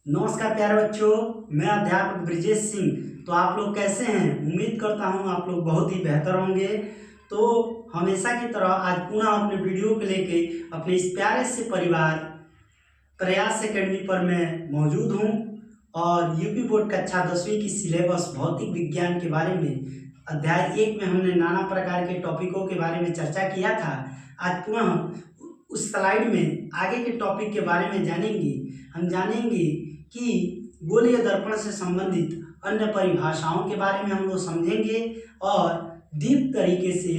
नमस्कार प्यारे बच्चों, मैं अध्यापक ब्रिजेश सिंह। तो आप लोग कैसे हैं? उम्मीद करता हूं आप लोग बहुत ही बेहतर होंगे। तो हमेशा की तरह आज पुनः अपने वीडियो को लेके अपने इस प्यारे से परिवार प्रयास एकेडमी पर मैं मौजूद हूं और यूपी बोर्ड कक्षा 10वीं की सिलेबस भौतिक विज्ञान के बारे में अध्याय 1 में हमने नाना प्रकार के टॉपिकों के बारे में चर्चा किया था। आज पुनः उस स्लाइड में आगे के टॉपिक के बारे में हम जानेंगे कि गोलीय दर्पण से संबंधित अन्य परिभाषाओं के बारे में हम लोग समझेंगे और डीप तरीके से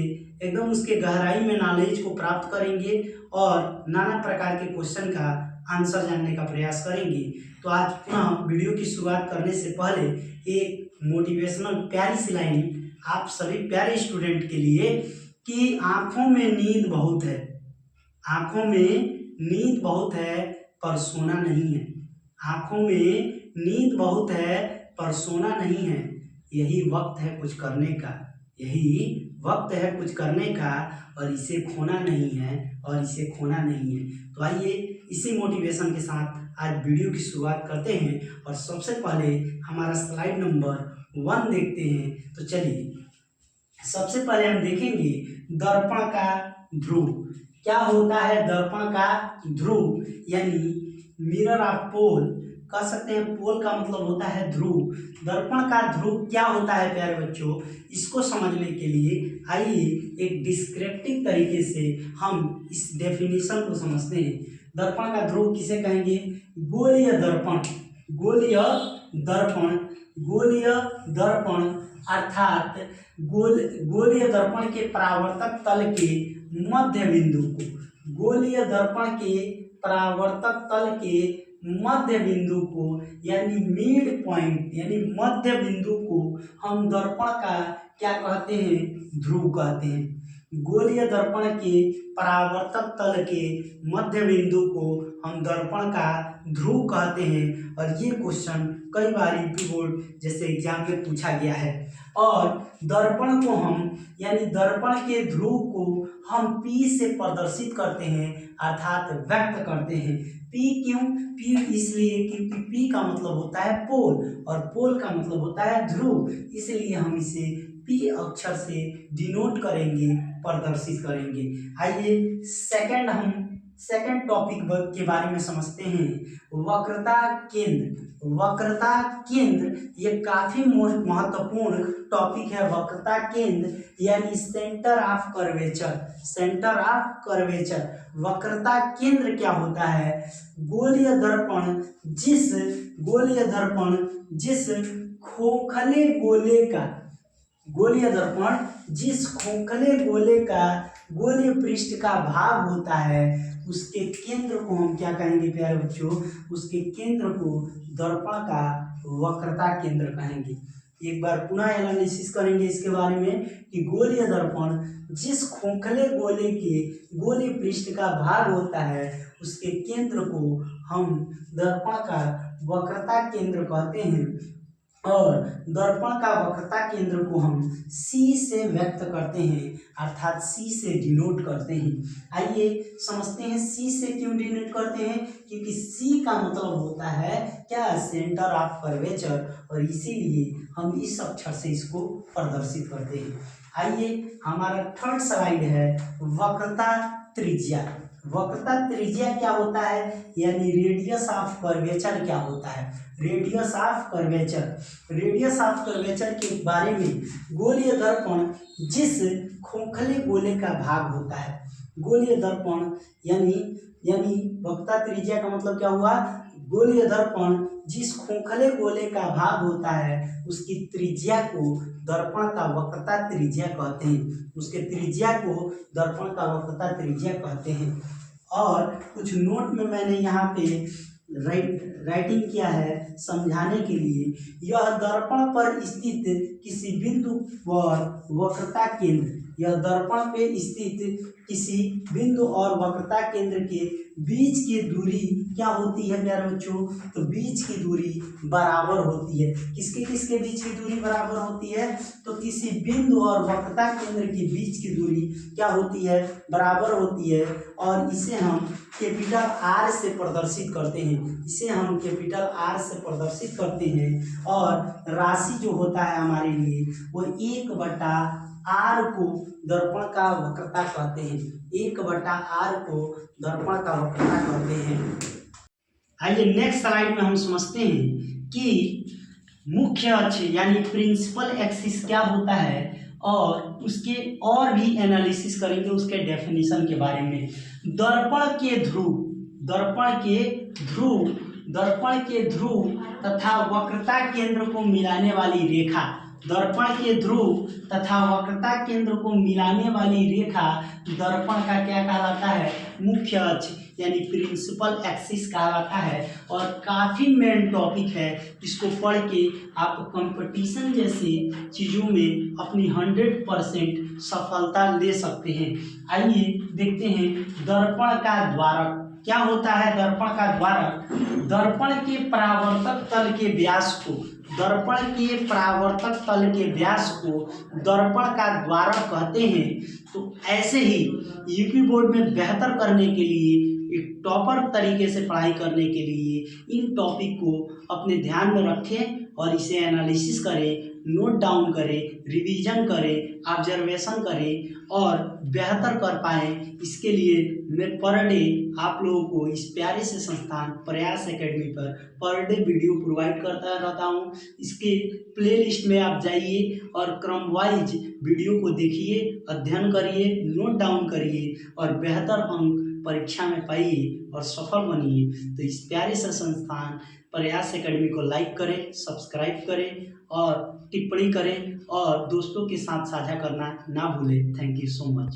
एकदम उसके गहराई में नॉलेज को प्राप्त करेंगे और नाना प्रकार के क्वेश्चन का आंसर जानने का प्रयास करेंगे। तो आज पुनः वीडियो की शुरुआत करने से पहले एक मोटिवेशनल प्यारी सी लाइन आप सभी प्यारे स्टूडेंट के लिए कि आँखों में नींद बहुत है, आँखों में नींद बहुत है पर सोना नहीं है। आँखों में नींद बहुत है पर सोना नहीं है। यही वक्त है कुछ करने का, यही वक्त है कुछ करने का और इसे खोना नहीं है, और इसे खोना नहीं है। तो आइए इसी मोटिवेशन के साथ आज वीडियो की शुरुआत करते हैं और सबसे पहले हमारा स्लाइड नंबर 1 देखते हैं। तो चलिए सबसे पहले हम देखेंगे दर्पण का ध्रुव। क्या होता है दर्पण का ध्रुव? यानी मिरर ऑफ पोल कह सकते हैं। पोल का मतलब होता है ध्रुव। दर्पण का ध्रुव क्या होता है प्यारे बच्चों? इसको समझने के लिए आइए एक डिस्क्रिप्टिव तरीके से हम इस डेफिनेशन को समझते हैं। दर्पण का ध्रुव किसे कहेंगे? गोलीय दर्पण, गोलीय दर्पण, गोलीय दर्पण अर्थात गोलीय दर्पण के परावर्तक तल के मध्य बिंदु को, गोलीय दर्पण के परावर्तक तल के मध्य बिंदु को यानी मिड पॉइंट यानी मध्य बिंदु को हम दर्पण का क्या कहते हैं? ध्रुव कहते हैं। गोलीय दर्पण के परावर्तक तल के मध्य बिंदु को हम दर्पण का ध्रुव कहते हैं। और ये क्वेश्चन कई बार यूपी बोर्ड जैसे एग्जाम में पूछा गया है। और दर्पण को हम यानी दर्पण के ध्रुव को हम P से प्रदर्शित करते हैं अर्थात व्यक्त करते हैं। P क्यों? P इसलिए क्योंकि P का मतलब होता है पोल और पोल का मतलब होता है ध्रुव, इसलिए हम इसे P अक्षर से डिनोट करेंगे, प्रदर्शित करेंगे। आइए सेकंड टॉपिक के बारे में समझते हैं। वक्रता केंद्र। वक्रता केंद्र ये काफी महत्वपूर्ण टॉपिक है। वक्रता केंद्र यानी centre of curvature, centre of curvature. वक्रता केंद्र क्या होता है? गोलीय दर्पण जिस खोखले गोले का, गोलीय दर्पण जिस खोखले गोले का गोलीय पृष्ठ का भाग होता है उसके केंद्र को हम क्या कहेंगे प्यारे बच्चों? उसके केंद्र को दर्पण का वक्रता केंद्र कहेंगे। एक बार पुनः एनालिसिस करेंगे इसके बारे में कि गोलीय दर्पण जिस खोखले गोले के गोलीय पृष्ठ का भाग होता है उसके केंद्र को हम दर्पण का वक्रता केंद्र कहते हैं। और दर्पण का वक्रता केंद्र को हम C से व्यक्त करते हैं अर्थात C से डिनोट करते हैं। आइए समझते हैं C से क्यों डिनोट करते हैं। क्योंकि C का मतलब होता है क्या? सेंटर ऑफ कर्वेचर, और इसीलिए हम इस अक्षर से इसको प्रदर्शित करते हैं। आइए हमारा थर्ड स्लाइड है वक्रता त्रिज्या। वक्रता त्रिज्या क्या होता है? यानी रेडियस ऑफ कर्वेचर क्या होता है? Radius of curvature, radius of curvature के बारे में गोलीय दर्पण जिस खोखले गोले का भाग होता है, गोलीय दर्पण यानी वक्रता त्रिज्या का मतलब क्या हुआ? गोलीय दर्पण जिस खोखले गोले का भाग होता है उसकी त्रिज्या को दर्पण का वक्रता त्रिज्या कहते हैं। उसके त्रिज्या को दर्पण का वक्रता त्रिज्या कहते हैं। और कुछ नोट में मैंने यहाँ पे राइटिंग किया है समझाने के लिए। यह दर्पण पर स्थित किसी बिंदु पर वक्रता केंद्र, यह दर्पण पे स्थित किसी बिंदु और वक्रता केंद्र के बीच की दूरी क्या होती है प्यारे बच्चों? तो बीच की दूरी बराबर होती है। किसके किसके बीच की दूरी बराबर होती है? तो किसी बिंदु और वक्रता केंद्र के बीच की दूरी क्या होती है? बराबर होती है। और इसे हम कैपिटल आर से प्रदर्शित करते हैं। इसे हम कैपिटल आर से प्रदर्शित करते हैं। और राशि जो होता है हमारे लिए वो 1/r को दर्पण का वक्रता कहते हैं। 1/r को दर्पण का वक्रता कहते हैं। आइए नेक्स्ट स्लाइड में हम समझते हैं कि मुख्य अक्ष यानी प्रिंसिपल एक्सिस क्या होता है और उसके और भी एनालिसिस करेंगे उसके डेफिनेशन के बारे में। दर्पण के ध्रुव दर्पण के ध्रुव तथा वक्रता केंद्र को मिलाने वाली रेखा, दर्पण के ध्रुव तथा वक्रता केंद्र को मिलाने वाली रेखा दर्पण का क्या कहलाता है? मुख्य अक्ष यानी प्रिंसिपल एक्सिस कहलाता है। और काफ़ी मेन टॉपिक है, इसको पढ़ के आप कंपटीशन जैसे चीज़ों में अपनी 100% सफलता ले सकते हैं। आइए देखते हैं दर्पण का द्वारक क्या होता है। दर्पण का द्वारक दर्पण के परावर्तक तल के व्यास को, दर्पण के परावर्तक तल के व्यास को दर्पण का द्वारक कहते हैं। तो ऐसे ही यूपी बोर्ड में बेहतर करने के लिए, एक टॉपर तरीके से पढ़ाई करने के लिए इन टॉपिक को अपने ध्यान में रखें और इसे एनालिसिस करें, नोट डाउन करें, रिवीजन करें, ऑब्जर्वेशन करें और बेहतर कर पाएँ। इसके लिए मैं पर डे आप लोगों को इस प्यारे से संस्थान प्रयास academy per day video provide करता रहता हूँ। इसके प्लेलिस्ट में आप जाइए और क्रम वाइज वीडियो को देखिए, अध्ययन करिए, नोट डाउन करिए और बेहतर अंक परीक्षा में पाइए और सफल बनिए। तो इस प्यारे से संस्थान प्रयास एकेडमी को लाइक करें, सब्सक्राइब करें और टिप्पणी करें और दोस्तों के साथ साझा करना ना भूलें। Thank you so much.